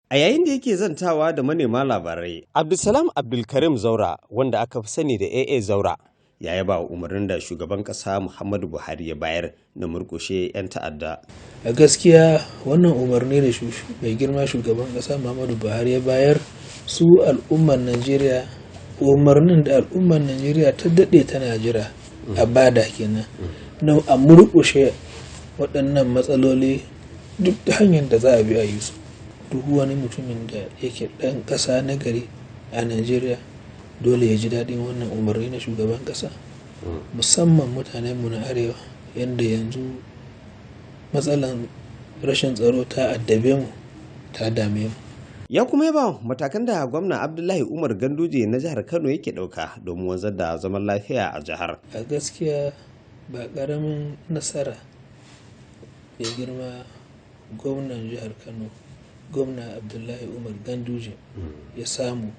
A yayin da yake zantawa da manema labarai, Abdulsalam Abdulkarim Zaura, wanda aka fi sani da AA Zaura, ya yaba umarnin da shugaban ƙasa Muhammadu Buhari ya bayar na murƙushe 'yan ta'adda. A gaskiya wannan umarni da mai girma shugaban ƙasa Muhammadu Buhari ya bayar su al'ummar Najeriya, umarnin da al'ummar Najeriya ta daɗe tana jira a bada kenan na a murƙushe waɗannan matsaloli duk da hanyar da za a bi a yi su. Duk wani mutumin da yake ɗan ƙasa na gari a Najeriya dole ya ji daɗin wannan umarni na shugaban ƙasa, musamman mutanenmu na arewa yadda yanzu matsalan rashin tsaro ta addabe mu, ta dame mu. Ya kuma yaba matakan da gwamna Abdullahi Umar Ganduje na jihar Kano yake ɗauka domin wanzar da zaman lafiya a jihar. A gaskiya ba ƙaramin nasara ya girma gwamnan jihar Kano, gwamna Abdullahi Umar Ganduje ya samu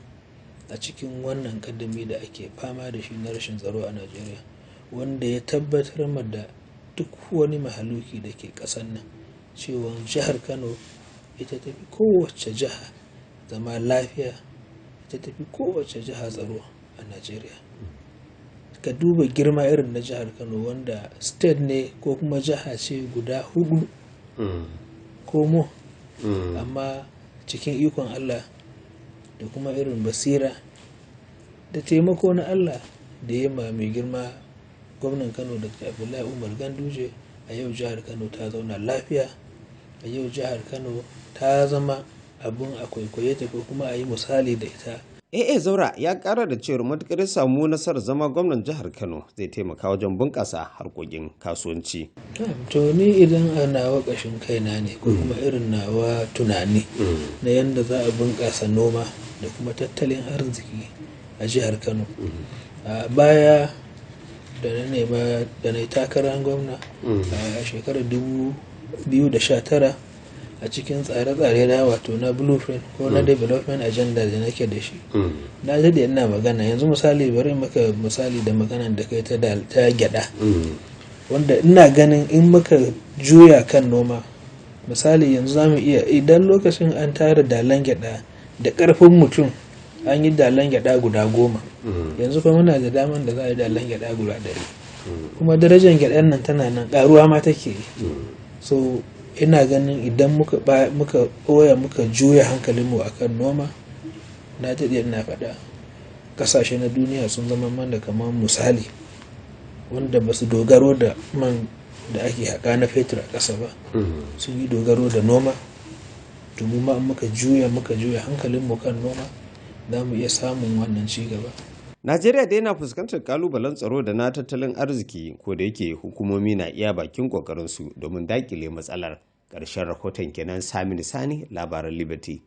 a cikin wannan kaddami da ake fama da shi na rashin tsaro a Najeriya, wanda ya tabbatar da duk wani mahaluki da ke ƙasar nan cewa jihar Kano ita tafi kowace jiha zama lafiya, ita tafi kowace jiha tsaro a Najeriya. Ka duba girma irin na jihar Kano wanda state ne ko kuma jiha ce guda 4 ko mo, amma cikin ikon Allah da kuma irin basira da taimako na Allah da ya mai girma gwamnan Kano Dr. Abdullahi Umar Ganduje, a yau jihar Kano ta zauna lafiya, a yau jihar Kano ta zama abun a kwaikwaye ta ko kuma a yi misali da ita. AA Zaura ya ƙara da cewar matuƙar samu nasarar zama gwamnan jihar Kano zai taimaka wajen bunƙasa harkokin kasuwanci. To ni idan a nawa ƙashin kaina ne ko kuma irin nawa tunani na yadda za a bunƙasa noma da kuma tattalin arziki a jihar Kano. A baya da na nema da na yi takarar gwamna a shekarar 2019 a cikin tsare-tsare na wato na blueprint ko na development agenda da nake da shi, na daɗe ina magana. Yanzu misali bari maka misali da maganan da kai ta gyada, wanda ina ganin in muka juya kan noma, misali yanzu za mu iya idan lokacin an tara dalan gyada da ƙarfin mutum an yi dalan gyada guda 10, yanzu kuma muna da daman da za a yi dalan gyada guda 100, kuma darajar gyadan nan tana nan ƙaruwa ma take. So ina ganin idan muka juya hankalinmu akan noma, na daɗe ina faɗa ƙasashe na duniya sun zama mana kamar misali wanda ba su dogaro da man da ake haƙa na fetur a ƙasa ba, sun yi dogaro da noma. Domin ma muka juya hankalinmu kan noma za mu iya samun wannan ci gaba. Najeriya dai na fuskantar kalubalen tsaro da na tattalin arziki, ko da yake hukumomi na iya bakin kokarinsu domin dakile matsalar. Ƙarshen rahoton kenan. Saminu Sani, labaran Liberty.